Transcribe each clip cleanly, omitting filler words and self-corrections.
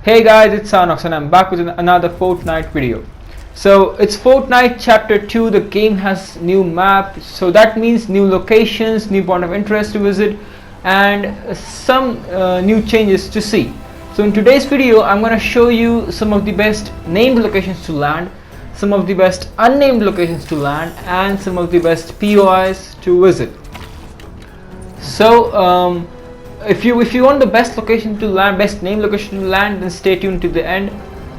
Hey guys, it's Sanox and I'm back with another Fortnite video. So it's Fortnite Chapter 2. The game has new map, so that means new locations, new point of interest to visit, and some new changes to see. So in today's video I'm going to show you some of the best named locations to land, some of the best unnamed locations to land, and some of the best POIs to visit. So if you want the best location to land, best name location to land, then stay tuned to the end.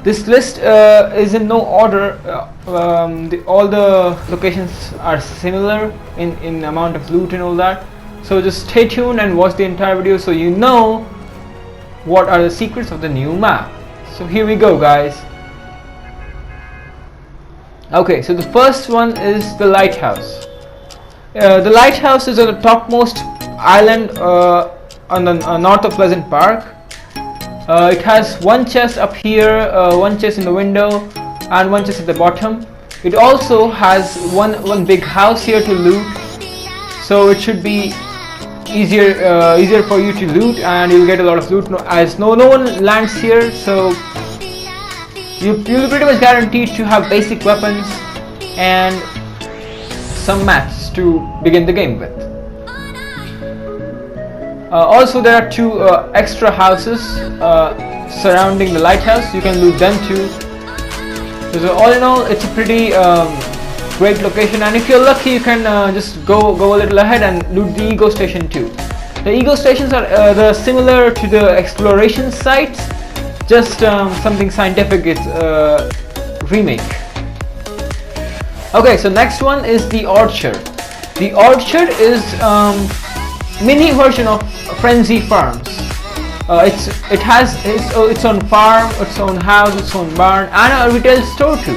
This list is in no order. All the locations are similar in amount of loot and all that. So just stay tuned and watch the entire video so you know what are the secrets of the new map. So here we go, guys. Okay, so the first one is the Lighthouse. The Lighthouse is on the topmost island on the north of Pleasant Park. It has one chest up here, one chest in the window, and one chest at the bottom. It also has one big house here to loot, so it should be easier for you to loot, and you'll get a lot of loot. As no one lands here, so you'll pretty much guaranteed to have basic weapons and some mats to begin the game with. Also, there are two extra houses surrounding the lighthouse. You can loot them too. So all in all, it's a pretty great location, and if you're lucky, you can just go a little ahead and loot the Ego Station too. The Ego Stations are similar to the exploration sites, just something scientific. It's remake. Okay, so next one is the Orchard. The Orchard is mini version of Frenzy Farms. It has its own farm, its own house, its own barn, and a retail store too.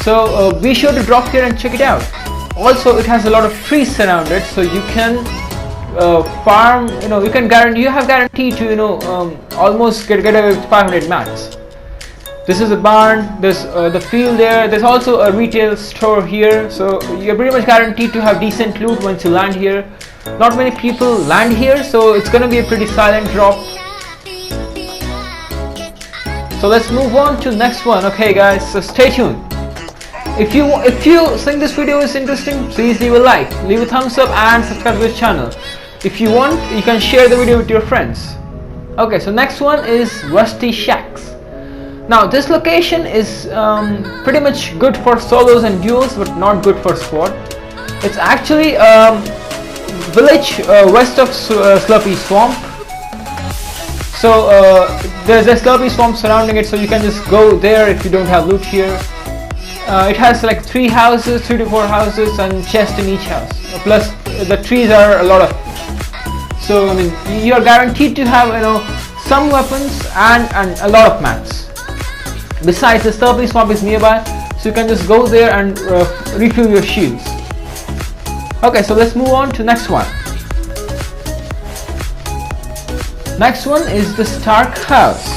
So be sure to drop here and check it out. Also, it has a lot of trees surrounded, so you can farm. You have guaranteed to almost get away with 500 mats. This is a barn. There's the field there. There's also a retail store here, so you're pretty much guaranteed to have decent loot once you land here. Not many people land here, so it's gonna be a pretty silent drop. So let's move on to next one. Okay guys, so stay tuned. If you think this video is interesting, please leave a like, leave a thumbs up, and subscribe to this channel. If you want, you can share the video with your friends. Okay, so next one is Rusty Shacks. Now this location is pretty much good for solos and duos, but not good for squad. It's actually village west of Slurpy Swamp. So there's a Slurpy Swamp surrounding it, so you can just go there if you don't have loot here. It has like 3 to 4 houses and chests in each house. Plus the trees are a lot of. So I mean, you are guaranteed to have some weapons and a lot of mats. Besides, the Slurpy Swamp is nearby, so you can just go there and refill your shields. Okay, so let's move on to next one. Next one is the Stark House.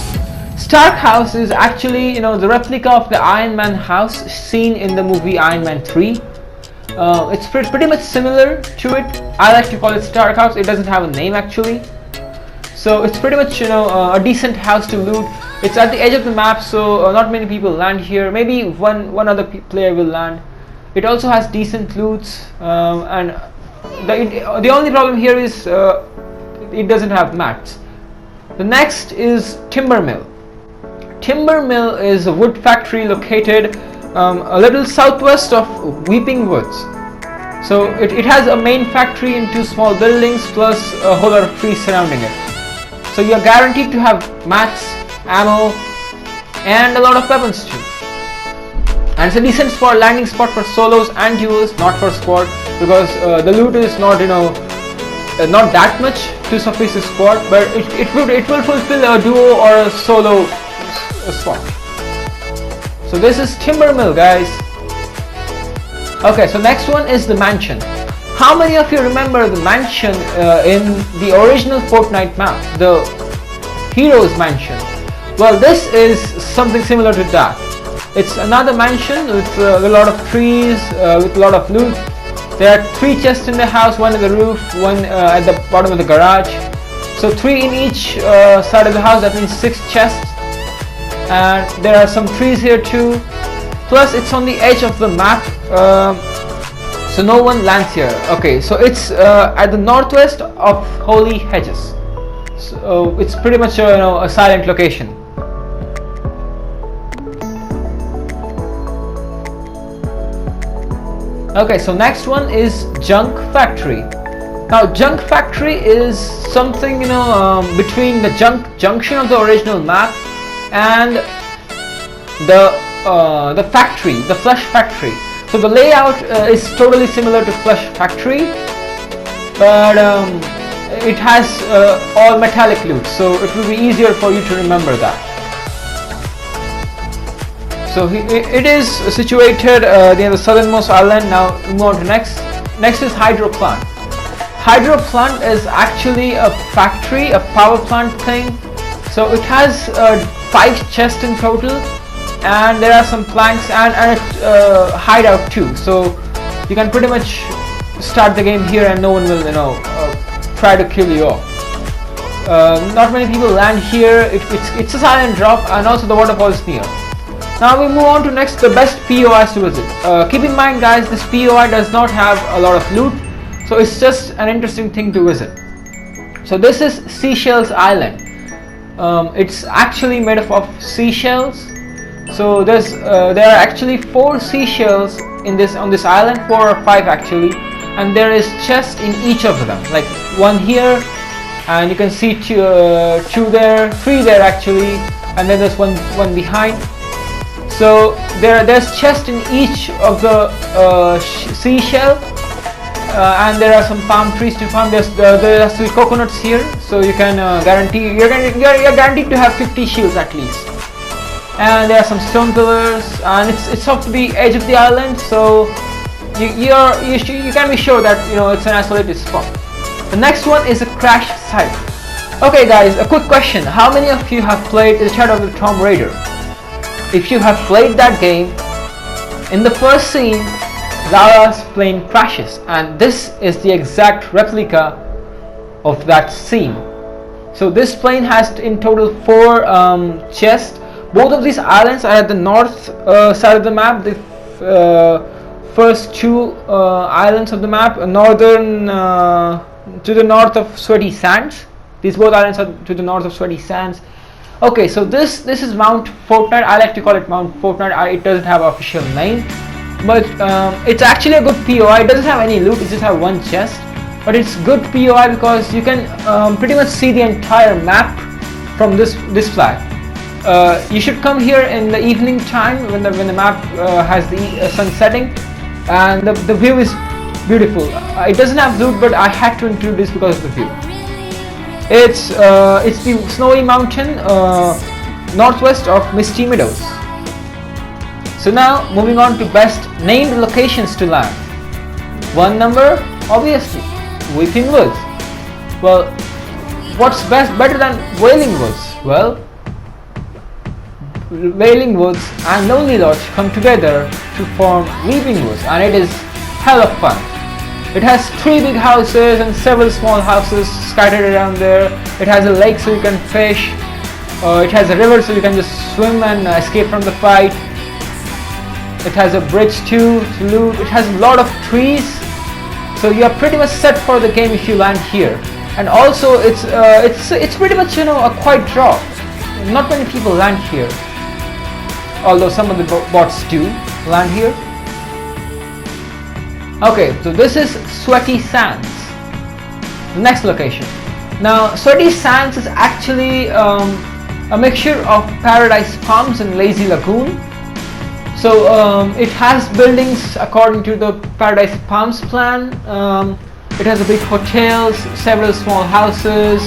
Stark House is actually the replica of the Iron Man house seen in the movie Iron Man 3. It's pretty much similar to it. I like to call it Stark House. It doesn't have a name actually. So it's pretty much a decent house to loot. It's at the edge of the map, so not many people land here. Maybe one other player will land. It also has decent loots, and the only problem here is it doesn't have mats. The next is Timber Mill. Timber Mill is a wood factory located a little southwest of Weeping Woods. So it has a main factory and 2 small buildings plus a whole lot of trees surrounding it. So you are guaranteed to have mats, ammo, and a lot of weapons too. And it's a decent landing spot for solos and duos, not for squad, because the loot is not not that much to suffice a squad, but it will fulfill a duo or a solo spot. So this is Timber Mill, guys. Okay, so next one is the mansion. How many of you remember the mansion in the original Fortnite map, the Heroes Mansion? Well, this is something similar to that. It's another mansion with a lot of trees, with a lot of loot. There are 3 chests in the house, one in the roof, one at the bottom of the garage. So 3 in each side of the house, that means 6 chests. And there are some trees here too. Plus it's on the edge of the map, so no one lands here. Okay, so it's at the northwest of Holy Hedges. So it's pretty much a silent location. Okay, so next one is Junk Factory. Now Junk Factory is something between the junction of the original map and the factory, the Flush Factory. So the layout is totally similar to Flush Factory, but it has all metallic loot, so it will be easier for you to remember that. So it is situated near the southernmost island. Now move on to next. Next is Hydro Plant. Hydro Plant is actually a factory, a power plant thing. So it has 5 chests in total, and there are some planks and a hideout too. So you can pretty much start the game here, and no one will try to kill you off. Not many people land here. It's a silent drop, and also the waterfall is near. Now we move on to next, the best POIs to visit. Keep in mind guys, this POI does not have a lot of loot, so it's just an interesting thing to visit. So this is Seashells Island. It's actually made up of seashells. So there are actually 4 seashells on this island, 4 or 5 actually, and there is chests in each of them, like 1 here, and you can see 2 there, 3 there actually, and then there's one behind. So there's chests in each of the seashell, and there are some palm trees to farm. There are still coconuts here, so you can you're guaranteed to have 50 shields at least. And there are some stone pillars, and it's off the edge of the island, so you can be sure that it's an isolated spot. The next one is a crash site. Okay guys, a quick question: how many of you have played The Shadow of the Tomb Raider? If you have played that game, in the first scene, Lara's plane crashes, and this is the exact replica of that scene. So this plane has in total 4 chests. Both of these islands are at the north side of the map. The first 2 islands of the map, northern to the north of Sweaty Sands. These both islands are to the north of Sweaty Sands. Okay, so this is Mount Fortnite. I like to call it Mount Fortnite. It doesn't have an official name, but it's actually a good POI. It doesn't have any loot. It just have 1 chest, but it's good POI because you can pretty much see the entire map from this flag. You should come here in the evening time when the map has the sun setting, and the view is beautiful. It doesn't have loot, but I had to include this because of the view. It's the snowy mountain northwest of Misty Meadows. So now moving on to best named locations to land. 1 number, obviously, Weeping Woods. Well, what's better than Wailing Woods? Well, Wailing Woods and Lonely Lodge come together to form Weeping Woods, and it is hell of fun. It has 3 big houses and several small houses scattered around there. It has a lake so you can fish. It has a river so you can just swim and escape from the fight. It has a bridge too to loot. It has a lot of trees, so you are pretty much set for the game if you land here. And also it's pretty much a quiet drop. Not many people land here, although some of the bots do land here. Okay, so this is Sweaty Sands, the next location. Now Sweaty Sands is actually a mixture of Paradise Palms and Lazy Lagoon. So it has buildings according to the Paradise Palms plan. It has a big hotels, several small houses,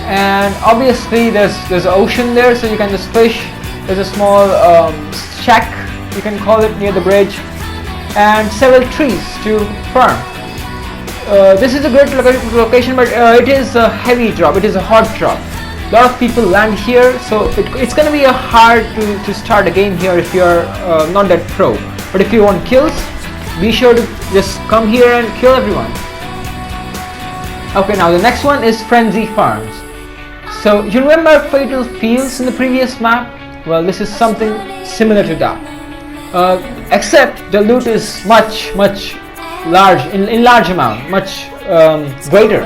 and obviously there's an ocean there, so you can just fish. There's a small shack, you can call it, near the bridge, and several trees to farm. This is a great location, but it is a heavy drop. It is a hard drop. A lot of people land here, so it's going to be hard to start a game here if you're not that pro. But if you want kills, be sure to just come here and kill everyone. Okay, now the next one is Frenzy Farms. So you remember Fatal Fields in the previous map? Well, this is something similar to that, except the loot is much large, in large amount, much greater.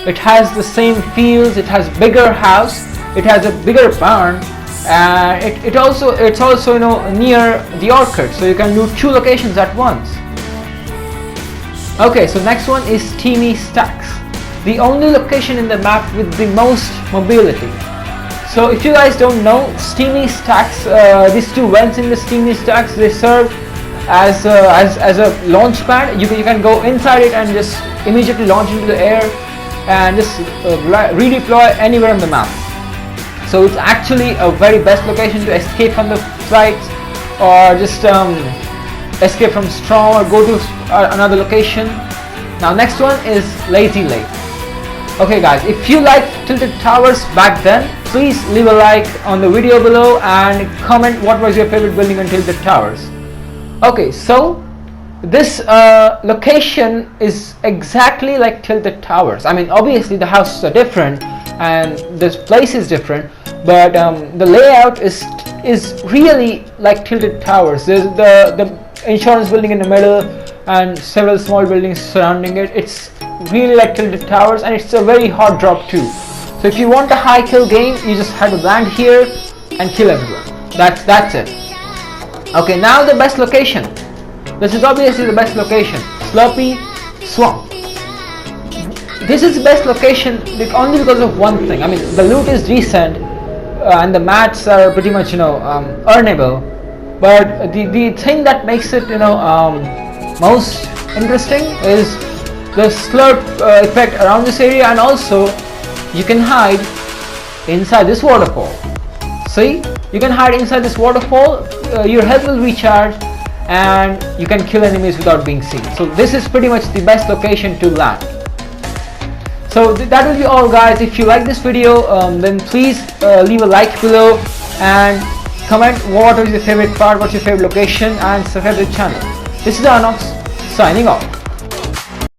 It has the same fields, it has bigger house, it has a bigger barn, and it's also near the orchard, so you can loot 2 locations at once. Okay, so next one is Steamy Stacks, the only location in the map with the most mobility. So if you guys don't know, Steamy Stacks, these 2 vents in the Steamy Stacks, they serve as a launch pad. You can go inside it and just immediately launch into the air and just redeploy anywhere on the map. So it's actually a very best location to escape from the flights, or just escape from Storm, or go to another location. Now next one is Lazy Lake. Okay guys, if you liked Tilted Towers back then, please leave a like on the video below and comment what was your favorite building on Tilted Towers. Okay, so this location is exactly like Tilted Towers. I mean, obviously the houses are different and this place is different, but the layout is really like Tilted Towers. There's the insurance building in the middle and several small buildings surrounding it. It's really like Tilted Towers, and it's a very hard drop too. So if you want a high kill game, you just have to land here and kill everyone. That's it. Okay, now the best location. This is obviously the best location, Slurpy Swamp. This is the best location only because of one thing. I mean, the loot is decent and the mats are pretty much earnable, but the thing that makes it most interesting is the slurp effect around this area, and also you can hide inside this waterfall. See, you can hide inside this waterfall, your health will recharge and you can kill enemies without being seen. So this is pretty much the best location to land. So that will be all guys. If you like this video, then please leave a like below and comment what was your favorite part, what's your favorite location, and subscribe to the channel. This is Unnamed signing off.